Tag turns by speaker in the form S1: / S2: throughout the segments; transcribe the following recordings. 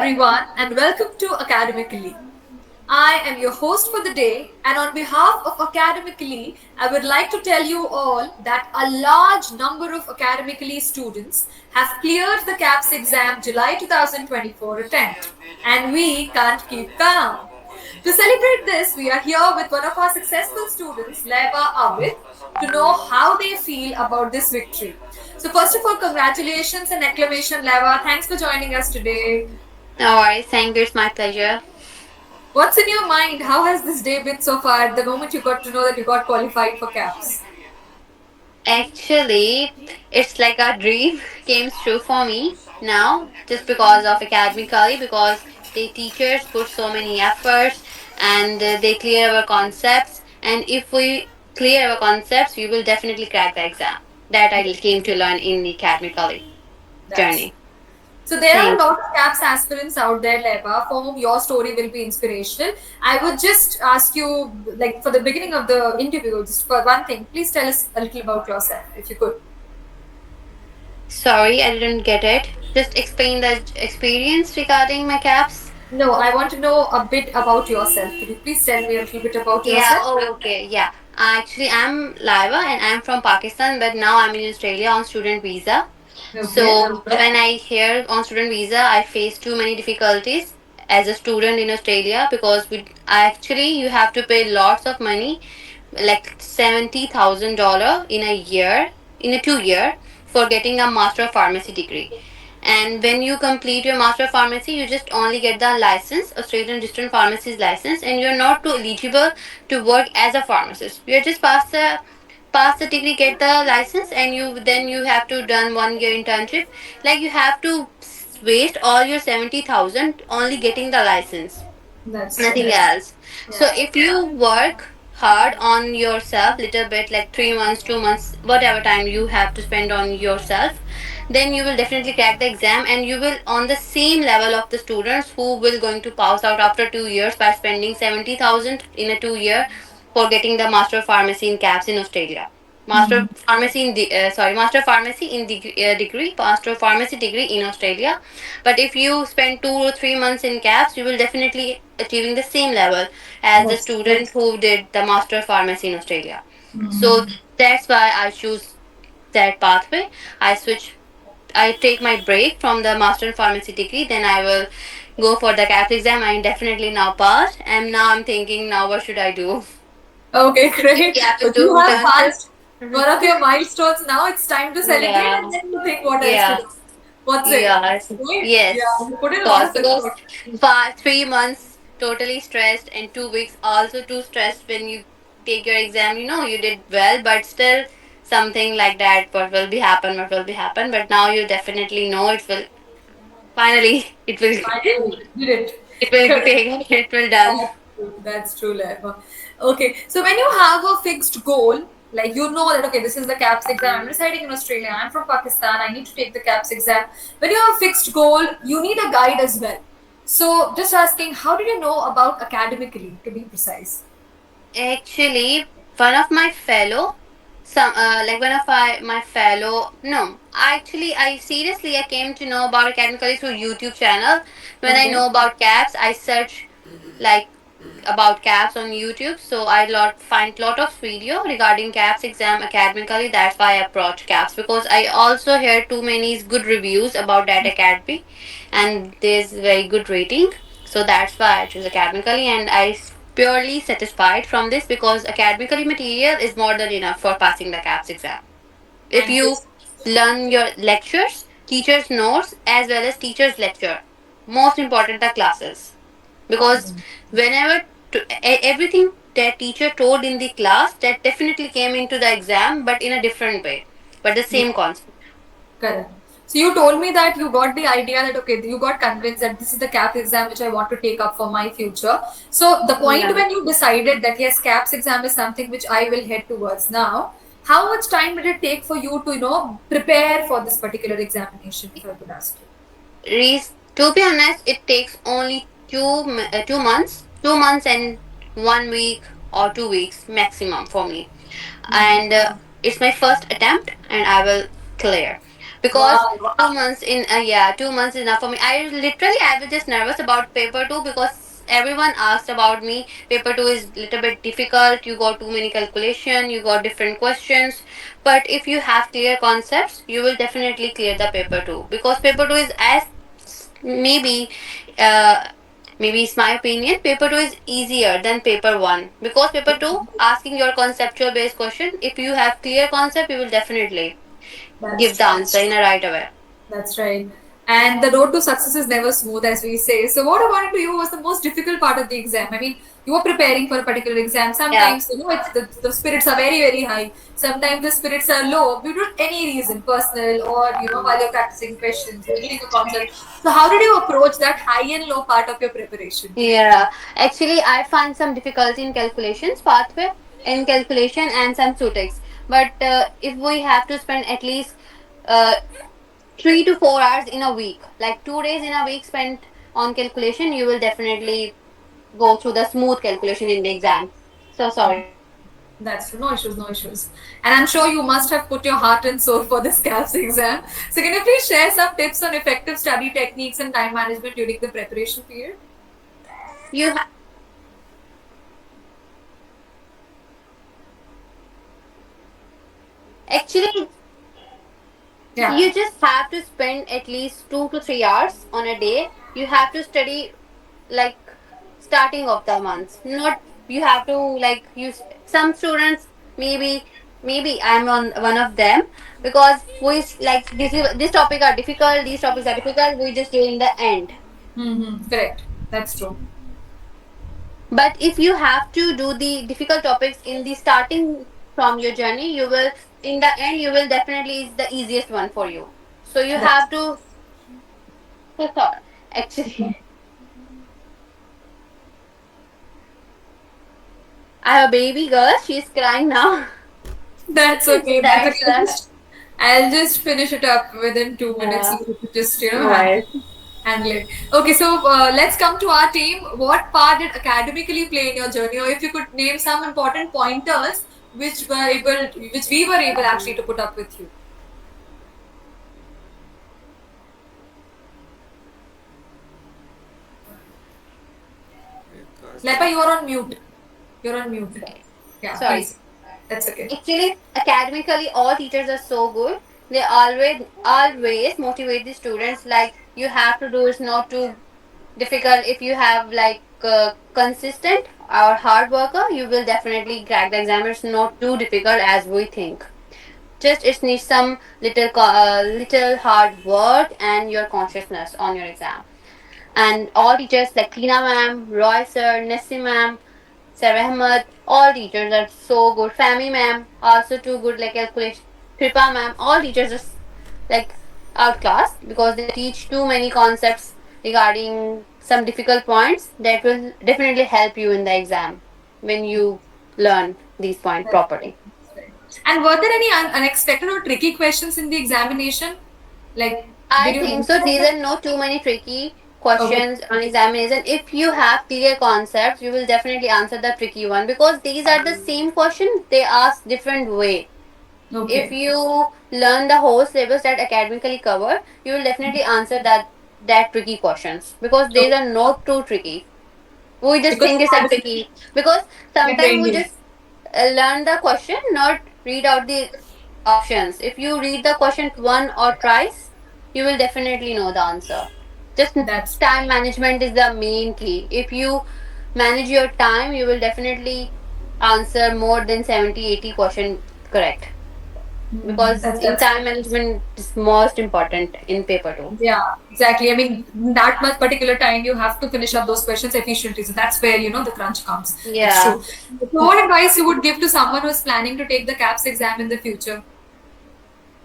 S1: everyone, and welcome to Academically. I am your host for the day, and on behalf of Academically, I would like to tell you all that a large number of Academically students have cleared the CAPS exam July 2024 attempt, and we can't keep calm. To celebrate this, we are here with one of our successful students, Leva Abid, to know how they feel about this victory. So, first of all, congratulations and acclamation, Leva. Thanks for joining us today.
S2: No worries, thank you. It's my pleasure.
S1: What's in your mind? How has this day been so far? The moment you got to know that you got qualified for CAPS.
S2: Actually, it's like a dream came true for me now, just because of academically, because the teachers put so many efforts and they clear our concepts. And if we clear our concepts, we will definitely crack the exam. That I came to learn in the academically
S1: That's
S2: journey.
S1: so there are a
S2: Thank
S1: lot of CAPS aspirants out there, Leva, for whom your story will be inspirational. I would just ask you, like for the beginning of the interview, just for one thing, please tell us a little about yourself, if you could.
S2: Sorry, I didn't get it. Just explain the experience regarding my caps.
S1: No, I want to know a bit about yourself. Could you please tell me a little bit about
S2: Yeah,
S1: yourself?
S2: oh, okay, yeah. Actually, I'm Laiva and I'm from Pakistan, but now I'm in Australia on student visa.
S1: Okay.
S2: So, when I here on student visa, I face too many difficulties as a student in Australia because actually you have to pay lots of money, like $70,000 in a year, in a 2 year, for getting a Master of Pharmacy degree. And when you complete your Master of Pharmacy, you just only get the license, Australian Distant Pharmacist license, and you're not too eligible to work as a pharmacist. You're just pass the degree, get the license, and you have to done 1 year internship. Like you have to waste all your 70,000 only getting the license,
S1: That's true.
S2: nothing else. So
S1: Yeah.
S2: if you work hard on yourself little bit, like 3 months, 2 months, whatever time you have to spend on yourself, then you will definitely crack the exam and you will on the same level of the students who will going to pass out after 2 years by spending 70,000 in a 2 year for getting the Master of Pharmacy in CAPS in Australia. Master of Pharmacy in degree, Master of Pharmacy degree in Australia. But if you spend 2 or 3 months in CAPS, you will definitely achieving the same level as the
S1: That's
S2: student who did the Master of Pharmacy in Australia. So that's why I choose that pathway. I switch. I take my break from the Master in Pharmacy degree, then I will go for the CAPS exam. I definitely now passed, and now I'm thinking, now what should I do?
S1: okay, great.
S2: You have to
S1: So
S2: do
S1: you have
S2: internship.
S1: passed one of your milestones now. It's time to celebrate
S2: Yeah,
S1: and then to think what else to
S2: yeah,
S1: do. What's it?
S2: yes,
S1: Right? Yeah,
S2: yes.
S1: you put in a lot
S2: Cause
S1: of
S2: because
S1: effort.
S2: 3 months totally stressed and 2 weeks also too stressed when you take your exam. You know you did well, but still something like that. What will be happen? What will be happen? But now you definitely know it will. Finally, it will.
S1: Finally, did it.
S2: It will be
S1: Correct.
S2: taken. It will done.
S1: That's true. That's true, Leva. Okay, so when you have a fixed goal, like you know that okay, this is the CAPS exam. I'm residing in Australia. I'm from Pakistan. I need to take the CAPS exam. When you have a fixed goal, you need a guide as well. So, just asking, how did you know about academically, to be precise?
S2: Actually, one of my fellow, like one of my fellow, no, actually, I seriously I came to know about academically through YouTube channel. When I
S1: Okay.
S2: know about CAPS, I search like about CAPS on YouTube. So I find lot of video regarding CAPS exam academically. That's why I approach CAPS because I also hear too many good reviews about that academy, and there's very good rating. So that's why I choose academically, and purely satisfied from this because academically material is more than enough for passing the CAPS exam. If
S1: Thank you.
S2: you learn your lectures, teachers' notes, as well as teachers' lecture, most important the classes because whenever everything that teacher told in the class that definitely came into the exam but in a different way but the
S1: Yeah.
S2: same concept.
S1: Correct. So you told me that you got the idea that okay, you got convinced that this is the CAPS exam which I want to take up for my future. So the point
S2: Yeah.
S1: when you decided that yes, CAPS exam is something which I will head towards now, how much time did it take for you to prepare for this particular examination? If I could ask you.
S2: To be honest, it takes only 2 months, 2 months and 1 week or 2 weeks maximum for me, and it's my first attempt and I will clear. because
S1: Wow.
S2: 2 months in a yeah 2 months is enough for me. I was just nervous about paper 2 because everyone asked about me. Paper 2 is little bit difficult, you got too many calculation, you got different questions, but if you have clear concepts you will definitely clear the paper 2, because paper 2 is as maybe uh, maybe it's my opinion, paper 2 is easier than paper 1, because paper 2 asking your conceptual based question, if you have clear concept you will definitely
S1: That's
S2: give the
S1: true.
S2: answer in a right away.
S1: That's right. And the road to success is never smooth, as we say. So, what according to you was the most difficult part of the exam? I mean, you were preparing for a particular exam.
S2: Yeah.
S1: Sometimes, the spirits are very, very high. Sometimes the spirits are low due to any reason, personal or, while you're practicing questions, reading a concept. So, how did you approach that high and low part of your preparation?
S2: Yeah, actually, I find some difficulty in calculations pathway, in calculation and some sutex. But if we have to spend at least uh, 3 to 4 hours in a week, like 2 days in a week spent on calculation, you will definitely go through the smooth calculation in the exam. So sorry.
S1: That's true. No issues, no issues. And I'm sure you must have put your heart and soul for this CAPS exam. So, can you please share some tips on effective study techniques and time management during the preparation period?
S2: You ha- actually
S1: Yeah.
S2: you just have to spend at least 2 to 3 hours on a day. You have to study like starting of the month, not you have to like use some students, maybe I'm on one of them, because like this topic are difficult, these topics are difficult, we just do in the end.
S1: Mm-hmm. Correct. That's true.
S2: But if you have to do the difficult topics in the starting from your journey, you will in the end you will definitely is the easiest one for you. So you
S1: That's
S2: have to so sorry. Actually, I have a baby girl, she's crying now.
S1: that's okay. That's
S2: That's
S1: okay. I'll just finish it up within 2 minutes.
S2: yeah.
S1: You could just
S2: No worries.
S1: handle it. Okay, so let's come to our team. What part did academically play in your journey, or if you could name some important pointers which we were able actually to put up with you. Lepa, you're on mute. You're on mute. Yeah,
S2: Sorry.
S1: please. That's okay.
S2: Actually, academically, all teachers are so good. They always motivate the students. Like you have to do is not too difficult. If you have like consistent or hard worker, you will definitely crack the exam. It's not too difficult as we think. Just it needs some little hard work and your consciousness on your exam. And all teachers like Tina ma'am, Roy sir, Nessie ma'am, Sarah Ahmed, all teachers are so good. Fami ma'am, also too good like calculation. Kripa ma'am, all teachers are like outclassed because they teach too many concepts regarding some difficult points that will definitely help you in the exam when you learn these points properly.
S1: And were there any unexpected or tricky questions in the examination? Like,
S2: I
S1: did you
S2: think
S1: notice
S2: so. These
S1: that?
S2: are not too many tricky
S1: Okay.
S2: questions on examination. If you have clear concepts, you will definitely answer the tricky one, because these are the same questions they ask different way. If
S1: Okay.
S2: you learn the whole syllabus that academically covered, you will definitely answer that tricky questions, because these
S1: Okay.
S2: are not too tricky. We just
S1: Because
S2: think it's a tricky, because
S1: get
S2: sometimes
S1: brain
S2: we
S1: dead.
S2: just learn the question, not read out the options. If you read the question one or twice, you will definitely know the answer. Just
S1: That's
S2: time management is the main key. If you manage your time, you will definitely answer more than 70, 80 question correct, because in
S1: that's
S2: time management is most important in paper two.
S1: yeah, exactly. I mean, that much particular time you have to finish up those questions efficiently. So that's where the crunch comes. That's
S2: Yeah.
S1: true. So, what advice you would give to someone who's planning to take the CAPS exam in the future,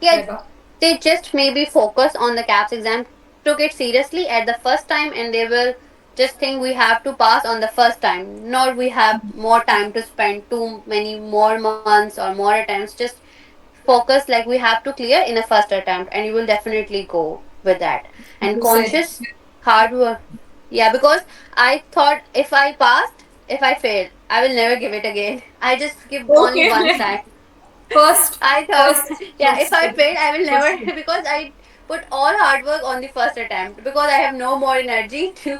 S2: Yeah,
S1: Leba?
S2: they just maybe focus on the CAPS exam, took it seriously at the first time, and they will just think we have to pass on the first time, not we have more time to spend too many more months or more attempts. Just focus like we have to clear in a first attempt, and you will definitely go with that. And
S1: You said
S2: conscious hard work. Yeah, because I thought if I passed, if I failed, I will never give it again. I just give only once
S1: okay.
S2: time.
S1: First,
S2: I thought,
S1: first,
S2: yeah, if
S1: first,
S2: I fail, I will
S1: first.
S2: never because I put all hard work on the first attempt because I have no more energy to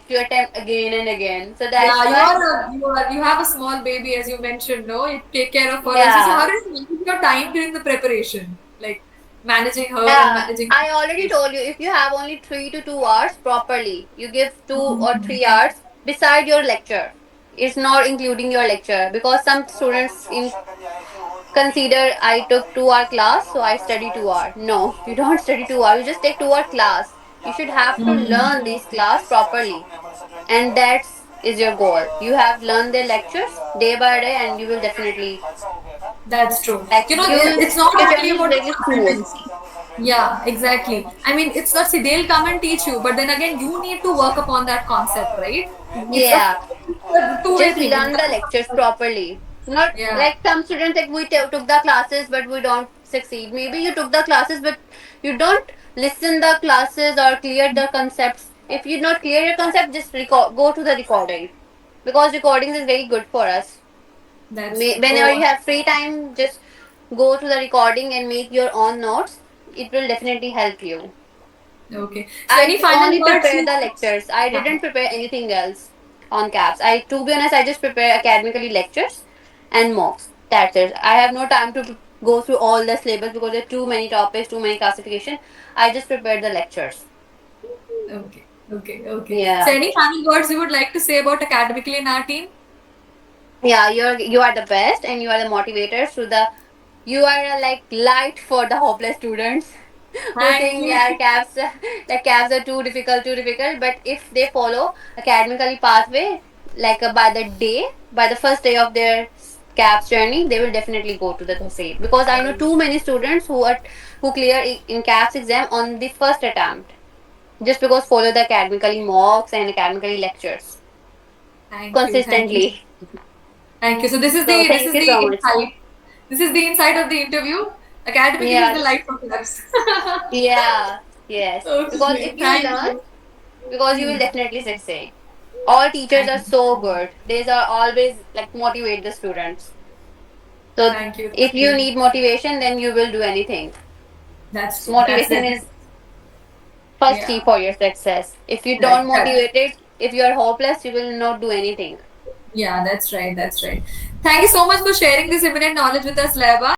S2: to attempt again and again. So that's
S1: Yeah,
S2: why,
S1: you have a small baby as you mentioned, no? You take care of her also. So how
S2: yeah,
S1: did you manage your time during the preparation? Like managing her and
S2: yeah.
S1: managing
S2: I already told you if you have only 3 to 2 hours properly, you give 2 or 3 hours beside your lecture. It's not including your lecture because some students in consider I took 2 hour class, so I study 2 hour. No, you don't study 2 hour. You just take 2 hour class. You should have to learn this class properly, and that's is your goal. You have learned their lectures day by day, and you will definitely
S1: That's true.
S2: like
S1: You know,
S2: you will.
S1: it's not
S2: Your
S1: only
S2: journey is
S1: about
S2: very smooth.
S1: competency. Yeah, exactly. I mean, it's not, see, they'll come and teach you, but then again, you need to work upon that concept, right? It's a
S2: Yeah,
S1: two-way
S2: just
S1: thing.
S2: learn the lectures properly. Not
S1: Yeah,
S2: like some students like we took the classes but we don't succeed. Maybe you took the classes but you don't listen the classes or clear the concepts. If you not clear your concept, just go to the recording because recordings is very good for us.
S1: that's true.
S2: Whenever
S1: Oh,
S2: you have free time, just go to the recording and make your own notes. It will definitely help you.
S1: okay. So, any
S2: I
S1: final
S2: only
S1: words
S2: prepare
S1: you
S2: the
S1: want to say?
S2: lectures. I
S1: Yeah.
S2: didn't prepare anything else on caps. To be honest, I just prepare academically lectures and mocks. That's it. I have no time to go through all the syllabus because there are too many topics, too many classification. I just prepare the lectures.
S1: Okay, okay. So,
S2: Yeah.
S1: any final words you would like to say about academically in our team?
S2: Yeah, you are the best and you are the motivators to the you are a like light for the hopeless students who
S1: Thank
S2: think
S1: you.
S2: yeah cabs the cabs are too difficult. But if they follow academically pathway by the day by the first day of their cabs journey, they will definitely go to the seat because I know too many students who clear in cabs exam on the first attempt just because follow the academically mocks and academically lectures
S1: Thank you,
S2: consistently.
S1: thank you. So
S2: So
S1: this
S2: thank
S1: is
S2: you
S1: the
S2: so much.
S1: insight. This is the insight of the interview. Academically is the
S2: Yes.
S1: life of labs.
S2: Yeah, yes. Because
S1: Okay,
S2: if you
S1: thank
S2: learn,
S1: you.
S2: because you will definitely succeed. All teachers
S1: Thank
S2: are
S1: you.
S2: so good. They are always like motivate the students. So
S1: Thank you.
S2: if
S1: Thank
S2: you
S1: you.
S2: need motivation, then you will do anything.
S1: That's true. That's
S2: Motivation
S1: definitely.
S2: is first key
S1: Yeah.
S2: for your success. If you
S1: Right.
S2: don't
S1: Correct.
S2: motivate it, if you are hopeless, you will not do anything.
S1: Yeah, that's right. That's right. Thank you so much for sharing this eminent knowledge with us, Laba.